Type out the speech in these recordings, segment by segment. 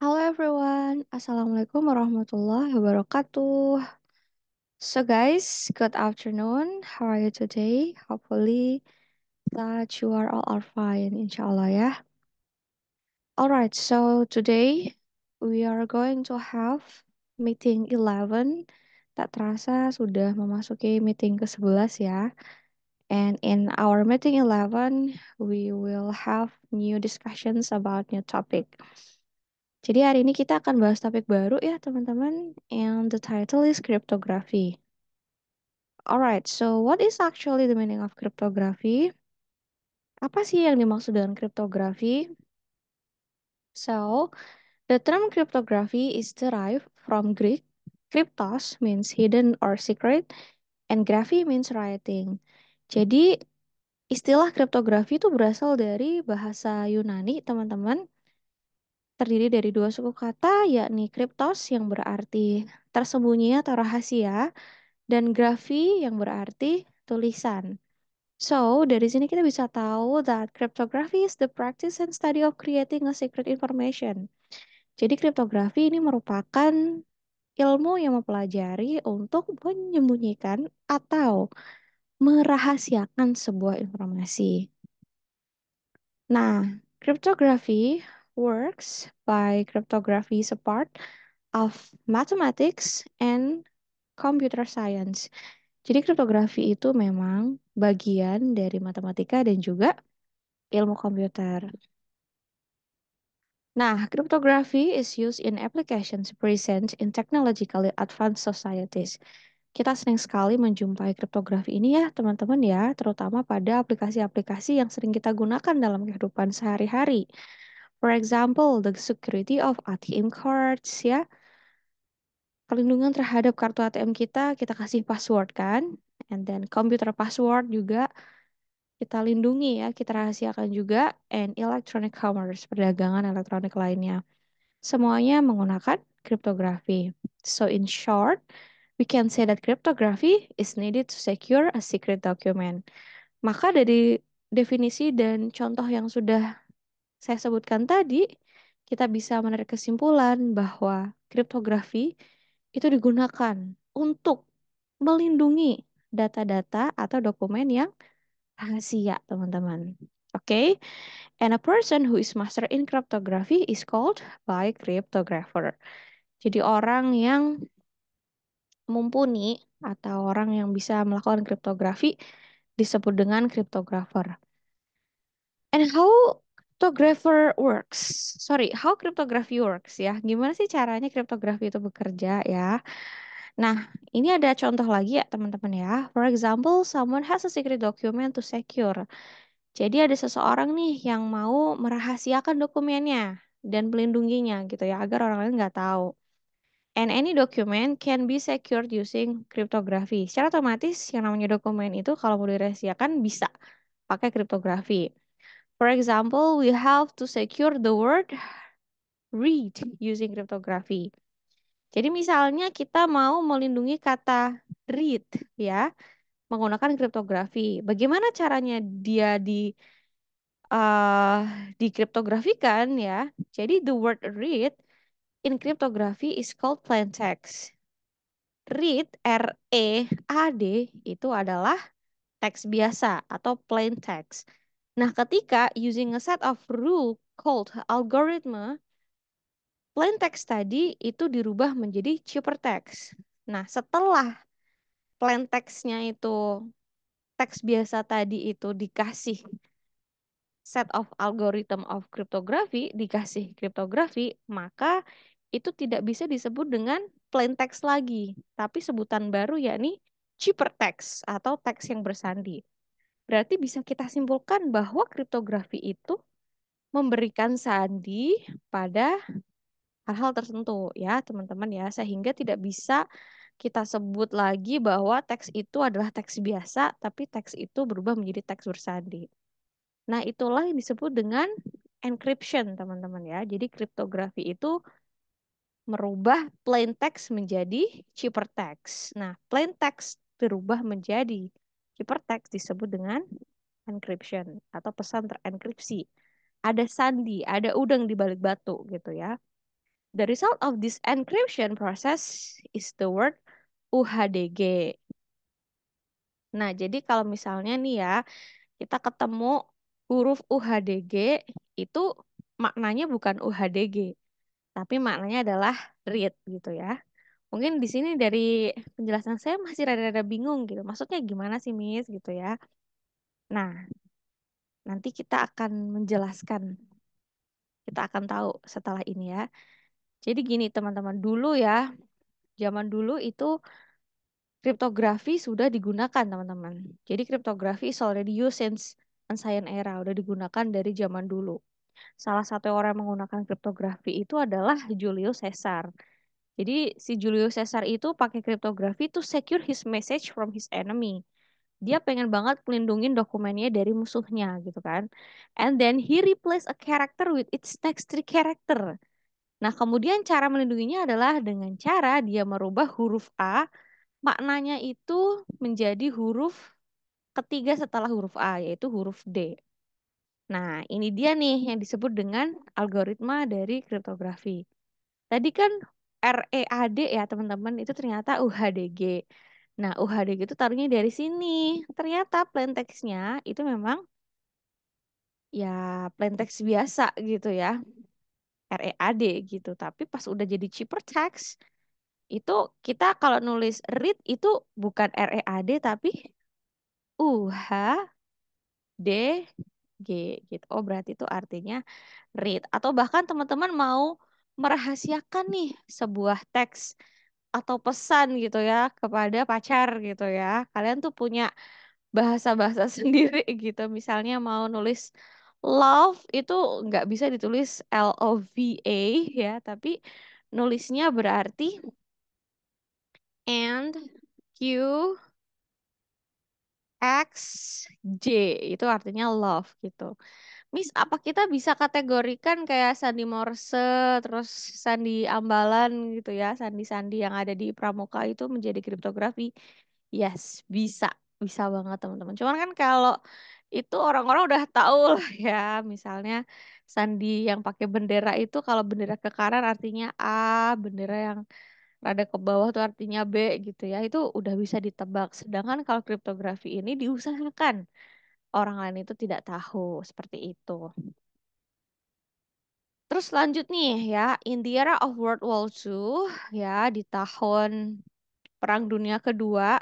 Halo everyone, Assalamualaikum warahmatullahi wabarakatuh. So guys, good afternoon. How are you today? Hopefully that you are all are fine, inshallah ya. Alright, so today we are going to have meeting 11. Tak terasa sudah memasuki meeting ke-11 ya. And in our meeting 11, we will have new discussions about new topic. Jadi hari ini kita akan bahas topik baru ya teman-teman. And the title is cryptography. Alright, so what is actually the meaning of cryptography? Apa sih yang dimaksud dengan cryptography? So, the term cryptography is derived from Greek. Cryptos means hidden or secret, and graphy means writing. Jadi, istilah kriptografi itu berasal dari bahasa Yunani, teman-teman. Terdiri dari dua suku kata, yakni kriptos yang berarti tersembunyi atau rahasia, dan grafi yang berarti tulisan. So, dari sini kita bisa tahu that cryptography is the practice and study of creating a secret information. Jadi, kriptografi ini merupakan ilmu yang mempelajari untuk menyembunyikan atau merahasiakan sebuah informasi. Nah, cryptography works by cryptography is a part of mathematics and computer science. Jadi kriptografi itu memang bagian dari matematika dan juga ilmu komputer. Nah, cryptography is used in applications present in technologically advanced societies. Kita sering sekali menjumpai kriptografi ini ya, teman-teman ya, terutama pada aplikasi-aplikasi yang sering kita gunakan dalam kehidupan sehari-hari. For example, the security of ATM cards ya. Perlindungan terhadap kartu ATM kita kasih password kan. And then computer password juga kita lindungi ya, kita rahasiakan juga. And electronic commerce, perdagangan elektronik lainnya. Semuanya menggunakan kriptografi. So in short, we can say that cryptography is needed to secure a secret document. Maka dari definisi dan contoh yang sudah saya sebutkan tadi, kita bisa menarik kesimpulan bahwa kriptografi itu digunakan untuk melindungi data-data atau dokumen yang rahasia, teman-teman. Oke, and a person who is master in cryptography is called by cryptographer. Jadi orang yang mumpuni atau orang yang bisa melakukan kriptografi disebut dengan cryptographer. And how cryptographer works? Sorry, how cryptography works ya? Gimana sih caranya kriptografi itu bekerja ya? Nah, ini ada contoh lagi ya teman-teman ya. For example, someone has a secret document to secure. Jadi ada seseorang nih yang mau merahasiakan dokumennya dan melindunginya gitu ya, agar orang lain nggak tahu. And any document can be secured using cryptography. Secara otomatis yang namanya dokumen itu kalau mau dirahasiakan bisa pakai kriptografi. For example, we have to secure the word read using cryptography. Jadi misalnya kita mau melindungi kata read ya, menggunakan kriptografi. Bagaimana caranya dia uh, dikriptografikan ya? Jadi the word read in cryptography is called plain text. Read, R-E-A-D, itu adalah teks biasa atau plain text. Nah, ketika using a set of rule called algorithm, plain text tadi itu dirubah menjadi text. Nah, setelah plain text-nya itu teks biasa tadi itu dikasih set of algorithm of cryptography, dikasih kriptografi, maka itu tidak bisa disebut dengan plain text lagi, tapi sebutan baru yakni text atau teks yang bersandi. Berarti bisa kita simpulkan bahwa kriptografi itu memberikan sandi pada hal-hal tertentu ya teman-teman ya, sehingga tidak bisa kita sebut lagi bahwa teks itu adalah teks biasa, tapi teks itu berubah menjadi teks bersandi. Nah, itulah yang disebut dengan encryption, teman-teman ya. Jadi kriptografi itu merubah plain text menjadi text. Nah, plain text berubah menjadi text disebut dengan encryption atau pesan terenkripsi. Ada sandi, ada udang di balik batu gitu ya. The result of this encryption process is the word UHDG. Nah, jadi kalau misalnya nih ya, kita ketemu huruf UHDG itu maknanya bukan UHDG, tapi maknanya adalah read gitu ya. Mungkin di sini dari penjelasan saya masih rada-rada bingung gitu. Maksudnya gimana sih, Miss gitu ya. Nah, nanti kita akan menjelaskan. Kita akan tahu setelah ini ya. Jadi gini teman-teman, dulu ya, zaman dulu itu kriptografi sudah digunakan teman-teman. Jadi kriptografi is already used since ancient era, udah digunakan dari zaman dulu. Salah satu orang yang menggunakan kriptografi itu adalah Julius Caesar. Jadi si Julius Caesar itu pakai kriptografi to secure his message from his enemy. Dia pengen banget melindungi dokumennya dari musuhnya gitu kan. And then he replace a character with its next three character. Nah, kemudian cara melindunginya adalah dengan cara dia merubah huruf A, maknanya itu menjadi huruf ketiga setelah huruf A, yaitu huruf D. Nah, ini dia nih yang disebut dengan algoritma dari kriptografi. Tadi kan READ ya teman-teman, itu ternyata UHDG. Nah, UHDG itu taruhnya dari sini. Ternyata plain text-nya itu memang ya plain text biasa gitu ya, READ gitu. Tapi pas udah jadi cheaper text, itu kita kalau nulis read itu bukan READ tapi UHDG gitu. Oh, berarti itu artinya read. Atau bahkan teman-teman mau merahasiakan nih sebuah teks atau pesan gitu ya kepada pacar gitu ya. Kalian tuh punya bahasa-bahasa sendiri gitu. Misalnya mau nulis love itu nggak bisa ditulis LOVA ya, tapi nulisnya berarti and Q X J, itu artinya love gitu. Miss, apa kita bisa kategorikan kayak sandi Morse, terus sandi Ambalan gitu ya, sandi-sandi yang ada di Pramuka itu menjadi kriptografi? Yes, bisa. Bisa banget teman-teman. Cuman kan kalau itu orang-orang udah tahu lah ya, misalnya sandi yang pakai bendera itu kalau bendera ke kanan artinya A, bendera yang rada ke bawah tuh artinya B gitu ya. Itu udah bisa ditebak. Sedangkan kalau kriptografi ini diusahakan orang lain itu tidak tahu seperti itu. Terus lanjut nih ya, in the era of World War II ya di tahun Perang Dunia Kedua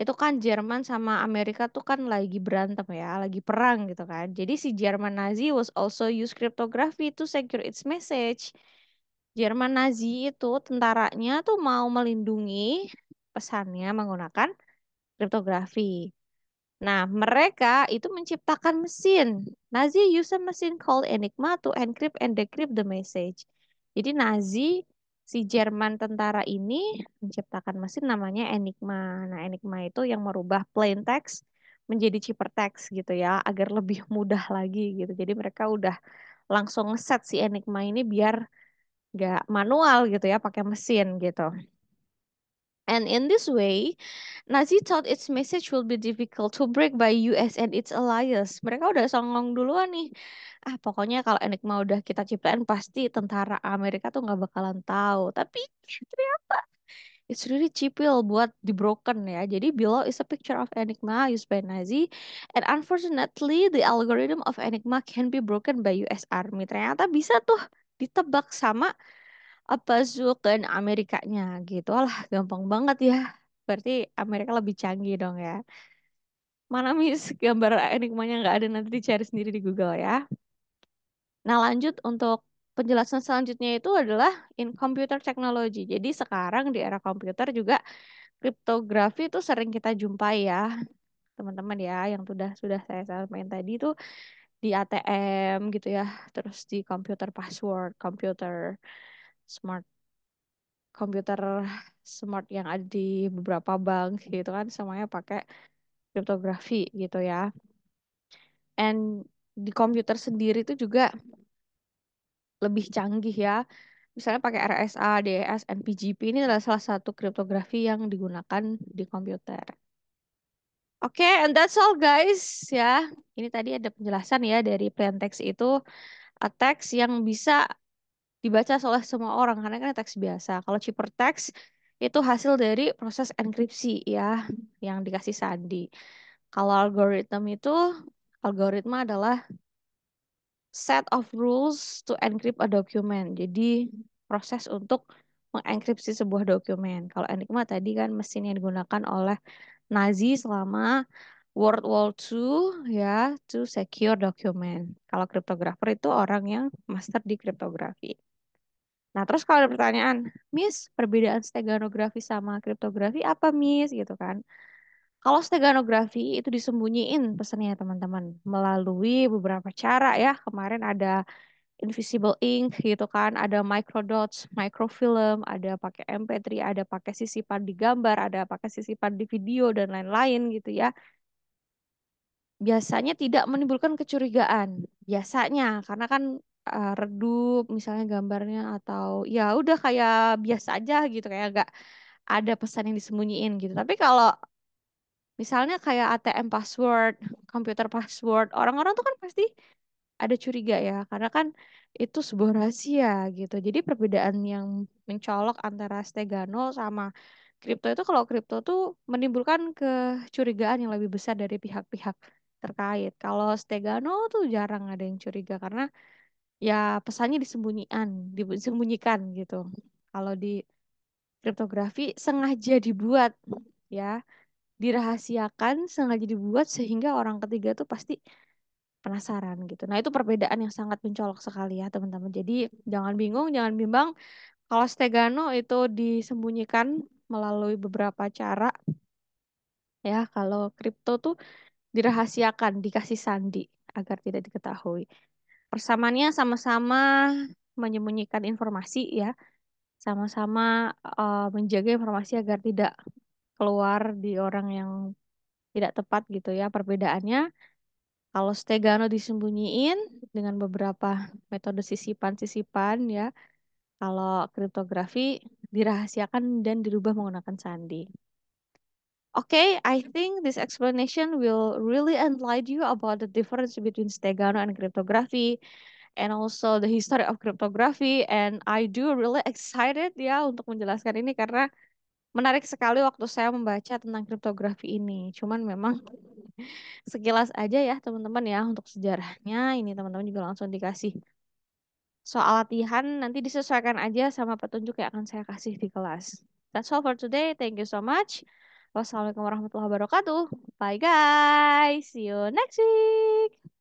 itu kan Jerman sama Amerika tuh kan lagi berantem ya, lagi perang gitu kan. Jadi si Jerman Nazi was also use cryptography to secure its message. Jerman Nazi itu tentaranya tuh mau melindungi pesannya menggunakan kriptografi. Nah, mereka itu menciptakan mesin. Nazi use a machine called Enigma to encrypt and decrypt the message. Jadi Nazi, si Jerman tentara ini menciptakan mesin namanya Enigma. Nah, Enigma itu yang merubah plain text menjadi ciphertext gitu ya, agar lebih mudah lagi gitu. Jadi mereka udah langsung set si Enigma ini biar nggak manual gitu ya, pakai mesin gitu. And in this way, Nazi thought its message will be difficult to break by US and its allies. Mereka udah songong duluan nih. Ah, pokoknya kalau Enigma udah kita ciptain pasti tentara Amerika tuh nggak bakalan tahu. Tapi ternyata it's really cipil buat di broken ya. Jadi below is a picture of Enigma used by Nazi. And unfortunately, the algorithm of Enigma can be broken by US Army. Ternyata bisa tuh ditebak sama apa kan Amerikanya gitu. Alah, gampang banget ya. Berarti Amerika lebih canggih dong ya. Mana Miss gambar enigmanya nggak ada, nanti dicari sendiri di Google ya. Nah, lanjut untuk penjelasan selanjutnya itu adalah in computer technology. Jadi sekarang di era komputer juga kriptografi itu sering kita jumpai ya, teman-teman ya, yang sudah saya sampaikan tadi itu di ATM gitu ya, terus di komputer password, smart komputer smart yang ada di beberapa bank gitu kan semuanya pakai kriptografi gitu ya. And di komputer sendiri itu juga lebih canggih ya. Misalnya pakai RSA, DES, NPGP ini adalah salah satu kriptografi yang digunakan di komputer. Oke, and that's all guys ya. Ini tadi ada penjelasan ya dari plain text itu a text yang bisa dibaca oleh semua orang karena kan teks biasa. Kalau ciphertext itu hasil dari proses enkripsi ya yang dikasih sandi. Kalau algoritma adalah set of rules to encrypt a document. Jadi proses untuk mengenkripsi sebuah dokumen. Kalau Enigma tadi kan mesin yang digunakan oleh Nazi selama World War II ya to secure document. Kalau kriptografer itu orang yang master di kriptografi. Nah, terus kalau ada pertanyaan, Miss, perbedaan steganografi sama kriptografi apa, Miss? Gitu kan. Kalau steganografi itu disembunyiin pesannya teman-teman melalui beberapa cara ya. Kemarin ada invisible ink gitu kan, ada microdots, microfilm, ada pakai MP3, ada pakai sisipan di gambar, ada pakai sisipan di video dan lain-lain gitu ya. Biasanya tidak menimbulkan kecurigaan. Biasanya karena kan redup misalnya gambarnya atau ya udah kayak biasa aja gitu kayak gak ada pesan yang disembunyiin gitu. Tapi kalau misalnya kayak ATM password, komputer password, orang-orang tuh kan pasti ada curiga ya, karena kan itu sebuah rahasia gitu. Jadi perbedaan yang mencolok antara Stegano sama kripto itu kalau kripto tuh menimbulkan kecurigaan yang lebih besar dari pihak-pihak terkait. Kalau Stegano tuh jarang ada yang curiga karena ya pesannya disembunyikan gitu. Kalau di kriptografi sengaja dibuat ya, dirahasiakan, sengaja dibuat sehingga orang ketiga tuh pasti penasaran gitu. Nah, itu perbedaan yang sangat mencolok sekali ya, teman-teman. Jadi, jangan bingung, jangan bimbang. Kalau Stegano itu disembunyikan melalui beberapa cara ya. Kalau kripto tuh dirahasiakan, dikasih sandi agar tidak diketahui. Persamaannya sama-sama menyembunyikan informasi ya, sama-sama menjaga informasi agar tidak keluar di orang yang tidak tepat gitu ya. Perbedaannya kalau Stegano disembunyiin dengan beberapa metode sisipan-sisipan ya. Kalau kriptografi dirahasiakan dan dirubah menggunakan sandi. Okay, I think this explanation will really enlighten you about the difference between Stegano and cryptography and also the history of cryptography. And I do really excited ya untuk menjelaskan ini karena menarik sekali waktu saya membaca tentang kriptografi ini. Cuman memang sekilas aja ya teman-teman ya untuk sejarahnya. Ini teman-teman juga langsung dikasih soal latihan nanti disesuaikan aja sama petunjuk yang akan saya kasih di kelas. That's all for today. Thank you so much. Wassalamualaikum warahmatullahi wabarakatuh. Bye guys. See you next week.